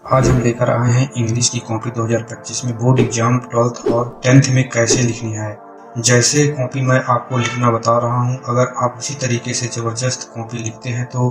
आज हम लेकर आए हैं इंग्लिश की कॉपी 2025 में बोर्ड एग्जाम 12th और 10th में कैसे लिखनी है। जैसे कॉपी मैं आपको लिखना बता रहा हूं, अगर आप उसी तरीके से ज़बरदस्त कॉपी लिखते हैं तो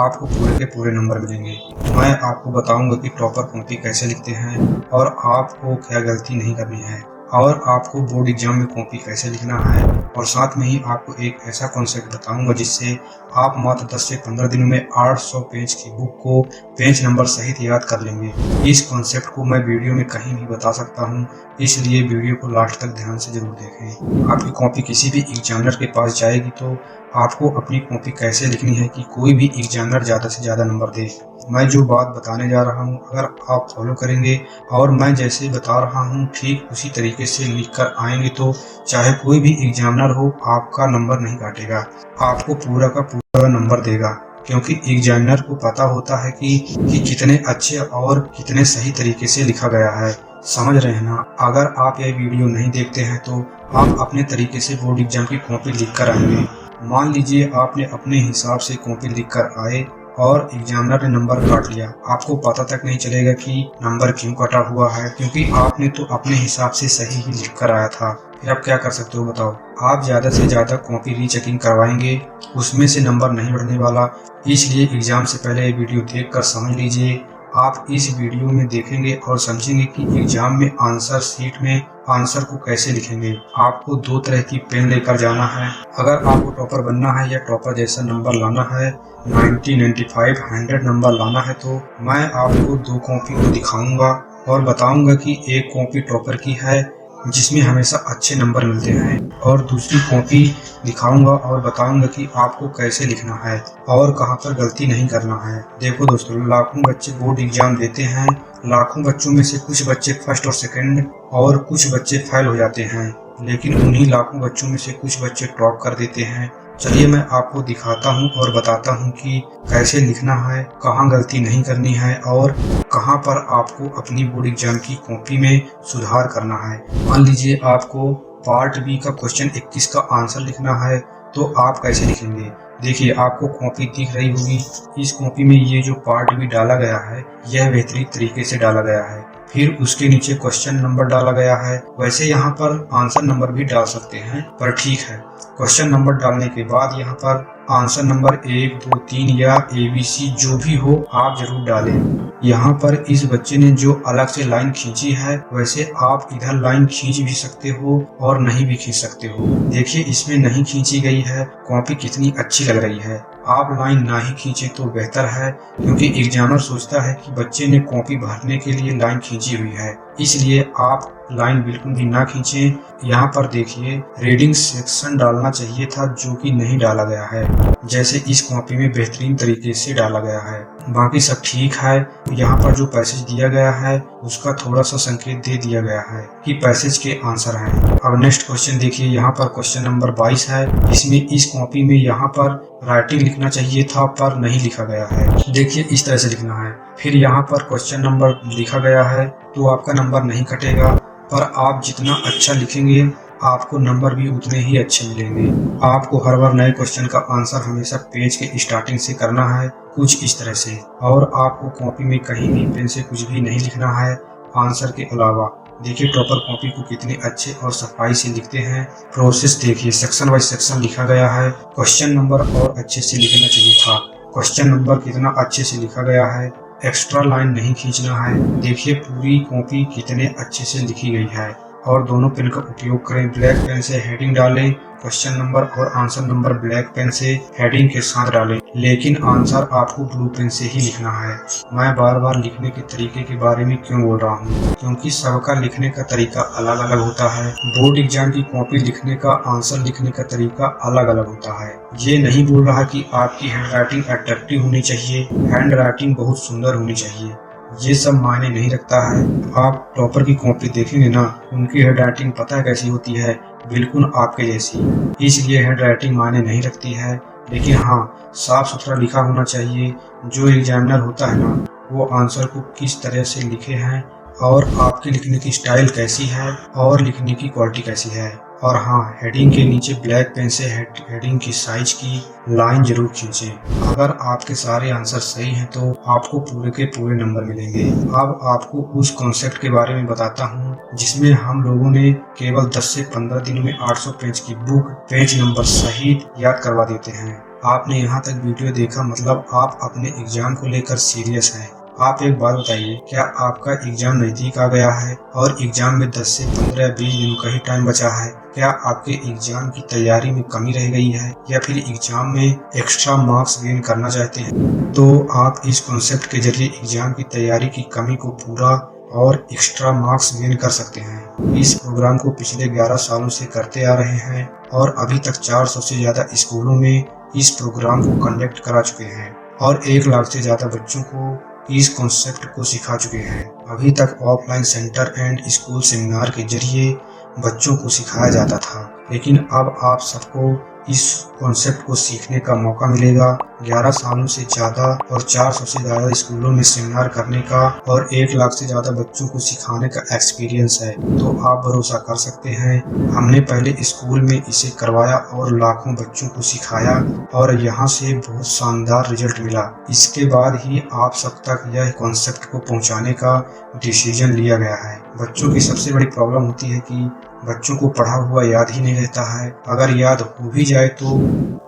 आपको पूरे के पूरे नंबर मिलेंगे। मैं आपको बताऊंगा कि प्रॉपर कॉपी कैसे लिखते हैं और आपको क्या गलती नहीं करनी है और आपको बोर्ड एग्जाम में कॉपी कैसे लिखना है, और साथ में ही आपको एक ऐसा कॉन्सेप्ट बताऊंगा जिससे आप मात्र 10 से 15 दिनों में 800 पेज की बुक को पेज नंबर सहित याद कर लेंगे। इस कॉन्सेप्ट को मैं वीडियो में कहीं भी बता सकता हूं, इसलिए वीडियो को लास्ट तक ध्यान से जरूर देखें। आपकी कॉपी किसी भी एग्जामिनर के पास जाएगी तो आपको अपनी कॉपी कैसे लिखनी है कि कोई भी एग्जामिनर ज़्यादा से ज़्यादा नंबर दे। मैं जो बात बताने जा रहा हूं, अगर आप फॉलो करेंगे और मैं जैसे बता रहा हूं ठीक उसी तरीके से लिख कर आएंगे तो चाहे कोई भी एग्जामिनर हो, आपका नंबर नहीं काटेगा, आपको पूरा का पूरा नंबर देगा, क्योंकि एग्जामिनर को पता होता है कि कितने अच्छे और कितने सही तरीके से लिखा गया है। समझ रहे हैं ना। अगर आप यह वीडियो नहीं देखते हैं तो आप अपने तरीके से बोर्ड एग्जाम की कॉपी लिख कर आएंगे। मान लीजिए आपने अपने हिसाब से कॉपी लिख कर आए और एग्जामिनर ने नंबर काट लिया, आपको पता तक नहीं चलेगा कि नंबर क्यों कटा हुआ है, क्योंकि आपने तो अपने हिसाब से सही ही लिख कर आया था। फिर आप क्या कर सकते हो बताओ। आप ज़्यादा से ज़्यादा कॉपी रीचेकिंग करवाएंगे, उसमें से नंबर नहीं बढ़ने वाला। इसलिए एग्जाम से पहले वीडियो देख कर समझ लीजिए। आप इस वीडियो में देखेंगे और समझेंगे कि एग्जाम में आंसर शीट में आंसर को कैसे लिखेंगे। आपको दो तरह की पेन लेकर जाना है। अगर आपको टॉपर बनना है या टॉपर जैसा नंबर लाना है, 90, 95, 100 नंबर लाना है, तो मैं आपको दो कॉपी को दिखाऊंगा और बताऊंगा कि एक कॉपी टॉपर की है जिसमें हमेशा अच्छे नंबर मिलते हैं, और दूसरी कॉपी दिखाऊंगा और बताऊंगा कि आपको कैसे लिखना है और कहां पर गलती नहीं करना है। देखो दोस्तों, लाखों बच्चे बोर्ड एग्जाम देते हैं। लाखों बच्चों में से कुछ बच्चे फर्स्ट और सेकंड और कुछ बच्चे फेल हो जाते हैं, लेकिन उन्हीं लाखों बच्चों में से कुछ बच्चे टॉप कर देते हैं। चलिए मैं आपको दिखाता हूं और बताता हूं कि कैसे लिखना है, कहां गलती नहीं करनी है और कहां पर आपको अपनी बोर्ड एग्जाम की कॉपी में सुधार करना है। मान लीजिए आपको पार्ट बी का क्वेश्चन 21 का आंसर लिखना है, तो आप कैसे लिखेंगे। देखिए, आपको कॉपी दिख रही होगी। इस कॉपी में ये जो पार्ट बी डाला गया है, यह बेहतरीन तरीके से डाला गया है। फिर उसके नीचे क्वेश्चन नंबर डाला गया है। वैसे यहाँ पर आंसर नंबर भी डाल सकते हैं, पर ठीक है। क्वेश्चन नंबर डालने के बाद यहाँ पर आंसर नंबर 1, 2, 3 या ABC जो भी हो आप जरूर डालें। यहाँ पर इस बच्चे ने जो अलग से लाइन खींची है, वैसे आप इधर लाइन खींच भी सकते हो और नहीं भी खींच सकते हो। देखिए, इसमें नहीं खींची गई है। कॉपी कितनी अच्छी लग रही है। आप लाइन ना ही खींचे तो बेहतर है, क्योंकि एग्जामिनर सोचता है कि बच्चे ने कॉपी भरने के लिए लाइन खींची हुई है, इसलिए आप लाइन बिल्कुल भी ना खींचें। यहाँ पर देखिए, रीडिंग सेक्शन डालना चाहिए था जो कि नहीं डाला गया है, जैसे इस कॉपी में बेहतरीन तरीके से डाला गया है। बाकी सब ठीक है। यहाँ पर जो पैसेज दिया गया है उसका थोड़ा सा संकेत दे दिया गया है कि पैसेज के आंसर हैं। अब नेक्स्ट क्वेश्चन देखिए, यहाँ पर क्वेश्चन नंबर 22 है। इसमें इस कॉपी में यहाँ पर राइटिंग लिखना चाहिए था पर नहीं लिखा गया है। देखिए, इस तरह से लिखना है। फिर यहाँ पर क्वेश्चन नंबर लिखा गया है तो आपका नंबर नहीं कटेगा, पर आप जितना अच्छा लिखेंगे आपको नंबर भी उतने ही अच्छे मिलेंगे। आपको हर बार नए क्वेश्चन का आंसर हमेशा पेज के स्टार्टिंग से करना है, कुछ इस तरह से। और आपको कॉपी में कहीं भी पेन से कुछ भी नहीं लिखना है आंसर के अलावा। देखिए, टॉपर कॉपी को कितने अच्छे और सफाई से लिखते हैं। प्रोसेस देखिए, सेक्शन बाय सेक्शन लिखा गया है। क्वेश्चन नंबर और अच्छे से लिखना चाहिए था। क्वेश्चन नंबर कितना अच्छे से लिखा गया है। एक्स्ट्रा लाइन नहीं खींचना है। देखिए, पूरी कॉपी कितने अच्छे से लिखी गई है। और दोनों पेन का उपयोग करें। ब्लैक पेन से हेडिंग डालें, क्वेश्चन नंबर और आंसर नंबर ब्लैक पेन से हेडिंग के साथ डालें, लेकिन आंसर आपको ब्लू पेन से ही लिखना है। मैं बार बार लिखने के तरीके के बारे में क्यों बोल रहा हूँ, क्योंकि सबका लिखने का तरीका अलग अलग होता है। बोर्ड एग्जाम की कॉपी लिखने का, आंसर लिखने का तरीका अलग अलग होता है। ये नहीं बोल रहा कि आपकी हैंड राइटिंग अट्रैक्टिव होनी चाहिए, हैंड राइटिंग बहुत सुंदर होनी चाहिए, ये सब मायने नहीं रखता है। आप टॉपर की कॉपी देखेंगे ना, उनकी हैंड राइटिंग पता है कैसी होती है, बिल्कुल आपके जैसी। इसलिए हैंड राइटिंग मायने नहीं रखती है, लेकिन हाँ, साफ सुथरा लिखा होना चाहिए। जो एग्जामिनर होता है ना, वो आंसर को किस तरह से लिखे हैं और आपके लिखने की स्टाइल कैसी है और लिखने की क्वालिटी कैसी है, और हाँ, हेडिंग के नीचे ब्लैक पेन से हेडिंग की साइज की लाइन जरूर खींचें। अगर आपके सारे आंसर सही हैं तो आपको पूरे के पूरे नंबर मिलेंगे। अब आपको उस कॉन्सेप्ट के बारे में बताता हूँ जिसमें हम लोगों ने केवल 10 से 15 दिनों में 800 पेज की बुक पेज नंबर सहित याद करवा देते हैं। आपने यहाँ तक वीडियो देखा, मतलब आप अपने एग्जाम को लेकर सीरियस हैं। आप एक बात बताइए, क्या आपका एग्जाम नजदीक आ गया है और एग्जाम में 10 से 15 या 20 दिनों का ही टाइम बचा है? क्या आपके एग्जाम की तैयारी में कमी रह गई है या फिर एग्जाम में एक्स्ट्रा मार्क्स गेन करना चाहते हैं? तो आप इस कॉन्सेप्ट के जरिए एग्जाम की तैयारी की कमी को पूरा और एक्स्ट्रा मार्क्स गेन कर सकते हैं। इस प्रोग्राम को पिछले 11 सालों से करते आ रहे हैं और अभी तक 400 से ज्यादा स्कूलों में इस प्रोग्राम को कंडक्ट करा चुके हैं और 1 लाख से ज्यादा बच्चों को इस कॉन्सेप्ट को सिखा चुके हैं। अभी तक offline centre and school seminar के जरिए बच्चों को सिखाया जाता था, लेकिन अब आप सबको इस कॉन्सेप्ट को सीखने का मौका मिलेगा। 11 सालों से ज्यादा और 400 से ज्यादा स्कूलों में सेमिनार करने का और 1 लाख से ज्यादा बच्चों को सिखाने का एक्सपीरियंस है, तो आप भरोसा कर सकते हैं। हमने पहले स्कूल में इसे करवाया और लाखों बच्चों को सिखाया और यहाँ से बहुत शानदार रिजल्ट मिला। इसके बाद ही आप सब तक यह कॉन्सेप्ट को पहुँचाने का डिसीजन लिया गया है। बच्चों की सबसे बड़ी प्रॉब्लम होती है कि बच्चों को पढ़ा हुआ याद ही नहीं रहता है। अगर याद हो भी जाए तो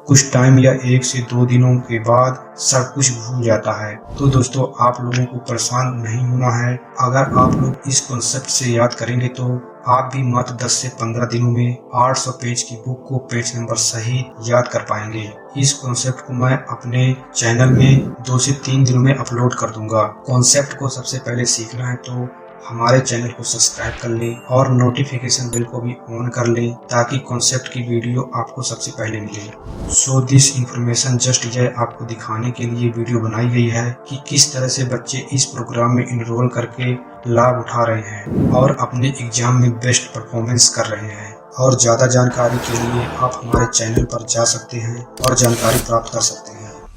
कुछ टाइम या 1 से 2 दिनों के बाद सब कुछ भूल जाता है। तो दोस्तों, आप लोगों को परेशान नहीं होना है। अगर आप लोग इस कॉन्सेप्ट से याद करेंगे तो आप भी मात्र 10 से 15 दिनों में 800 पेज की बुक को पेज नंबर सहित याद कर पाएंगे। इस कॉन्सेप्ट को मैं अपने चैनल में 2 से 3 दिनों में अपलोड कर दूंगा। कॉन्सेप्ट को सबसे पहले सीखना है तो हमारे चैनल को सब्सक्राइब कर लें और नोटिफिकेशन बेल को भी ऑन कर लें ताकि कॉन्सेप्ट की वीडियो आपको सबसे पहले मिले। सो दिस इंफॉर्मेशन जस्ट यह आपको दिखाने के लिए वीडियो बनाई गई है कि किस तरह से बच्चे इस प्रोग्राम में इनरोल करके लाभ उठा रहे हैं और अपने एग्जाम में बेस्ट परफॉर्मेंस कर रहे हैं। और ज़्यादा जानकारी के लिए आप हमारे चैनल पर जा सकते हैं और जानकारी प्राप्त कर सकते हैं।